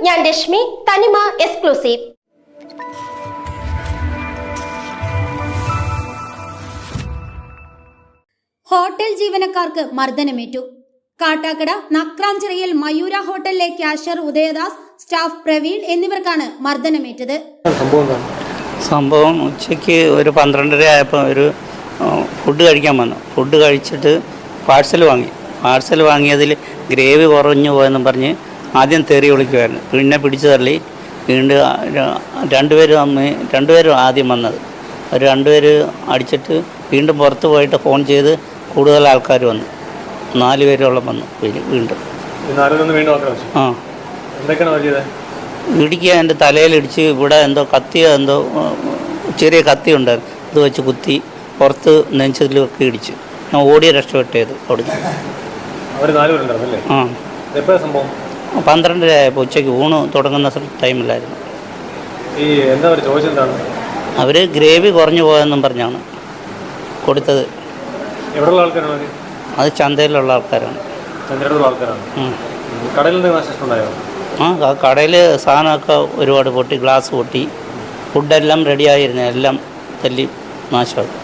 ഞാൻ രശ്മി, തനിമ exclusive. Hotel ജീവനക്കാർക്ക് മർദ്ദനമേറ്റു. കാട്ടാക്കട നക്രാഞ്ചിറയിൽ മയൂര ഹോട്ടലിലെ ക്യാഷ്യർ ഉദയദാസ്, സ്റ്റാഫ് പ്രവീൺ എന്നിവർക്കാണ് മർദ്ദനമേറ്റത്. സംഭവം ഉച്ചയ്ക്ക് ഒരു 12:30 ആയപ്പോൾ ഒരു ഫുഡ് കഴിക്കാൻ വന്നു. ഫുഡ് കഴിച്ചിട്ട് പാഴ്സൽ വാങ്ങിയതിൽ ഗ്രേവി കുറഞ്ഞു പോയെന്നും പറഞ്ഞ് ആദ്യം തെറി വിളിക്കുമായിരുന്നു. പിന്നെ പിടിച്ചു തള്ളി വീണ്ടും രണ്ടുപേരും ആദ്യം വന്നത്. ഒരു 2 പേര് അടിച്ചിട്ട് വീണ്ടും പുറത്ത് പോയിട്ട് ഫോൺ ചെയ്ത് കൂടുതൽ ആൾക്കാർ വന്നു. 4 പേരോളം വന്നു വീണ്ടും. ആ ഇടിക്കുക, എൻ്റെ തലയിലിടിച്ച് ഇവിടെ എന്തോ ചെറിയ കത്തി ഉണ്ടായിരുന്നു, ഇത് വെച്ച് കുത്തി പുറത്ത് നെഞ്ചിലൊക്കെ ഇടിച്ചു. ഞാൻ ഓടി രക്ഷപ്പെട്ടത് അവിടുന്ന്. ആ 12:30 ആയപ്പോൾ ഉച്ചയ്ക്ക് ഊണ് തുടങ്ങുന്ന ടൈമിലായിരുന്നു. അവർ ഗ്രേവി കുറഞ്ഞു പോയെന്നും പറഞ്ഞാണ് കൊടുത്തത്. അത് ചന്തയിലുള്ള ആൾക്കാരാണ്. ആ കടയിൽ സാധനമൊക്കെ ഒരുപാട് പൊട്ടി, ഗ്ലാസ് പൊട്ടി, ഫുഡെല്ലാം റെഡിയായിരുന്നു, എല്ലാം തല്ലി നാശമാക്കി.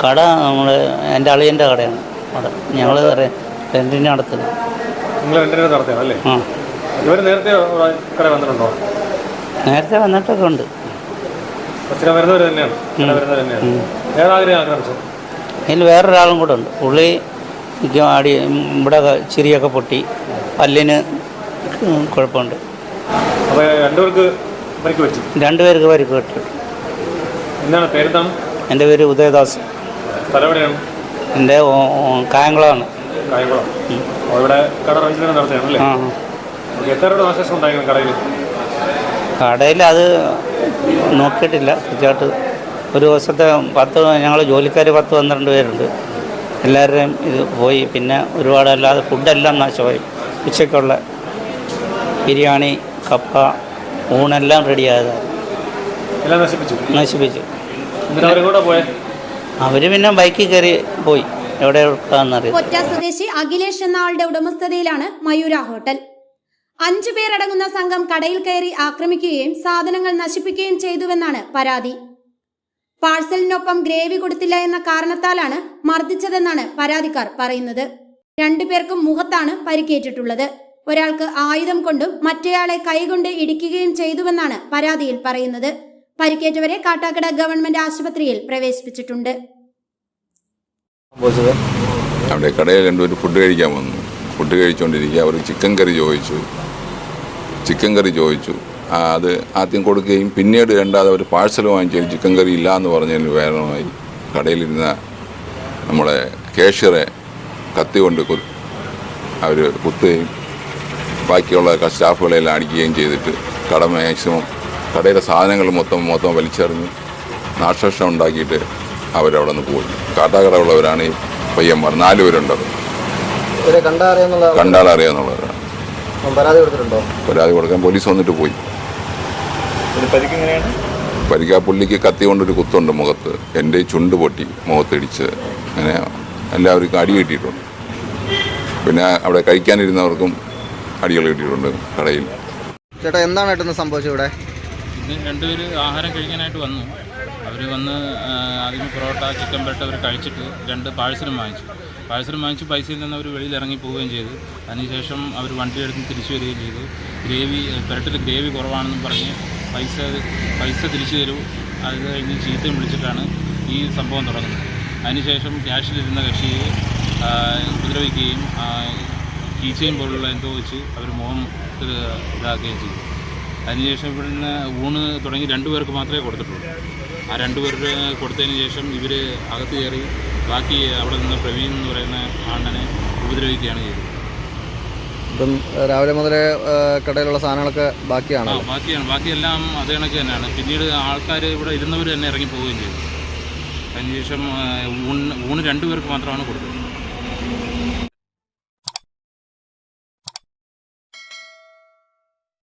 കട എൻ്റെ അളിയൻ്റെ കടയാണ്. അവിടെ ഞങ്ങൾ റെൻറ്റിന് നടത്തുന്നത്. നേരത്തെ വന്നിട്ടൊക്കെ ഉണ്ട്. അതിൽ വേറൊരാളും കൂടെ ഉണ്ട്. പുള്ളി ഇവിടെ ചിരിയൊക്കെ പൊട്ടി, പല്ലിന് കുഴപ്പമുണ്ട്. 2 പേർക്ക് പരിക്ക് പറ്റി. എൻ്റെ പേര് ഉദയദാസ്. എൻ്റെ കായംകുളമാണ്. കടയിൽ അത് നോക്കിയിട്ടില്ല കൃത്യമായിട്ട്. ഒരു ദിവസത്തെ ഞങ്ങൾ ജോലിക്കാർ 10-12 പേരുണ്ട്. എല്ലാവരുടെയും ഇത് പോയി. പിന്നെ ഒരുപാടല്ലാതെ ഫുഡെല്ലാം നാശമായി. ഉച്ചയ്ക്കുള്ള ബിരിയാണി, കപ്പ, ഊണെല്ലാം റെഡിയായതാണ്. നശിപ്പിച്ചു. അവർ പിന്നെ ബൈക്കിൽ കയറി പോയി. എവിടെയാണെന്നറിയാം. കൊറ്റ സ്വദേശി അഖിലേഷ് എന്ന ആളുടെ ഉടമസ്ഥതയിലാണ് മയൂര ഹോട്ടൽ. 5 പേരടങ്ങുന്ന സംഘം കടയിൽ കയറി ആക്രമിക്കുകയും സാധനങ്ങൾ നശിപ്പിക്കുകയും ചെയ്തുവെന്നാണ് പരാതി. പാഴ്സലിനൊപ്പം ഗ്രേവി കൊടുത്തില്ല എന്ന കാരണത്താലാണ് മർദ്ദിച്ചതെന്നാണ് പരാതിക്കാർ പറയുന്നത്. 2 പേർക്കും മുഖത്താണ് പരിക്കേറ്റിട്ടുള്ളത്. ഒരാൾക്ക് ആയുധം കൊണ്ടും മറ്റേയാളെ കൈകൊണ്ട് ഇടിക്കുകയും ചെയ്തുവെന്നാണ് പരാതിയിൽ പറയുന്നത്. പരിക്കേറ്റവരെ കാട്ടാക്കട ഗവൺമെന്റ് ആശുപത്രിയിൽ പ്രവേശിപ്പിച്ചിട്ടുണ്ട്. അവിടെ കടയിൽ 2 പേര് ഫുഡ് കഴിക്കാൻ വന്നു. ഫുഡ് കഴിച്ചുകൊണ്ടിരിക്കുക. അവർ ചിക്കൻ കറി ചോദിച്ചു. അത് ആദ്യം കൊടുക്കുകയും പിന്നീട് രണ്ടാമത് അവർ പാഴ്സൽ വാങ്ങിച്ചാൽ ചിക്കൻ കറി ഇല്ല എന്ന് പറഞ്ഞതിന് വേദനമായി കടയിലിരുന്ന നമ്മളെ ക്യാഷ്യറെ കത്തി കൊണ്ട് അവർ കുത്തുകയും ബാക്കിയുള്ള സ്റ്റാഫുകളെല്ലാം അടിക്കുകയും ചെയ്തിട്ട് മാക്സിമം കടയിലെ സാധനങ്ങൾ മൊത്തം വലിച്ചെറിഞ്ഞ് നാശനഷ്ടം ഉണ്ടാക്കിയിട്ട് അവരവിടെ നിന്ന് പോയി. കാട്ടാക്കട ഉള്ളവരാണ് ഈ പയ്യന്മാർ. 4 പേരുണ്ടത്. കണ്ടാലറിയാന്നുള്ളവരാണ്. പരാതി കൊടുക്കാൻ പോലീസ് വന്നിട്ട് പോയി. പരിക്കാ പുള്ളിക്ക് കത്തി കൊണ്ടൊരു കുത്തുണ്ട് മുഖത്ത്. എൻ്റെ ചുണ്ട് പൊട്ടി, മുഖത്തിടിച്ച്. അങ്ങനെ എല്ലാവർക്കും അടി കിട്ടിയിട്ടുണ്ട്. പിന്നെ അവിടെ കഴിക്കാനിരുന്നവർക്കും അടികൾ കിട്ടിയിട്ടുണ്ട് കടയിൽ. ചേട്ടാ, എന്താണ് സംഭവിച്ചത് ഇവിടെ? 2 പേര് ആഹാരം കഴിക്കാനായിട്ട് വന്നു. അവർ വന്ന് ആദ്യം പൊറോട്ട, ചിക്കൻ പെരട്ട് അവർ കഴിച്ചിട്ട് 2 പാഴ്സലും വാങ്ങിച്ചു പൈസയിൽ നിന്ന് അവർ വെളിയിൽ ഇറങ്ങി പോവുകയും ചെയ്തു. അതിനുശേഷം അവർ വണ്ടിയെടുത്ത് തിരിച്ചു വരികയും ചെയ്തു. പെരട്ടിൽ ഗ്രേവി കുറവാണെന്നും പറഞ്ഞ് പൈസ തിരിച്ചു തരൂ, അത് കഴിഞ്ഞ് ചീത്തയും വിളിച്ചിട്ടാണ് ഈ സംഭവം തുടങ്ങുന്നത്. അതിനുശേഷം ക്യാഷിലിരുന്ന കക്ഷിയെ ഉപദ്രവിക്കുകയും കീച്ചയും പോലുള്ള എന്തോ വെച്ച് അവർ മുഖം ഇതാക്കുകയും ചെയ്തു. അതിനുശേഷം ഇവിടുന്ന് ഊണ് തുടങ്ങി 2 പേർക്ക് മാത്രമേ കൊടുത്തിട്ടുള്ളൂ. ആ 2 പേർക്ക് കൊടുത്തതിന് ശേഷം ഇവർ അകത്ത് കയറി ബാക്കി അവിടെ നിന്ന് പ്രവീൺ എന്ന് പറയുന്ന ആണ്ടനെ ഉപദ്രവിക്കുകയാണ് ചെയ്തത്. ഇപ്പം രാവിലെ മുതലേ കടയിലുള്ള സാധനങ്ങളൊക്കെ ബാക്കിയാണ്. ബാക്കിയെല്ലാം അതേ കണക്ക് തന്നെയാണ്. പിന്നീട് ആൾക്കാർ ഇവിടെ ഇരുന്നവർ തന്നെ ഇറങ്ങി പോവുകയും ചെയ്തു. അതിനുശേഷം ഊണ് 2 പേർക്ക് മാത്രമാണ് കൊടുത്തത്.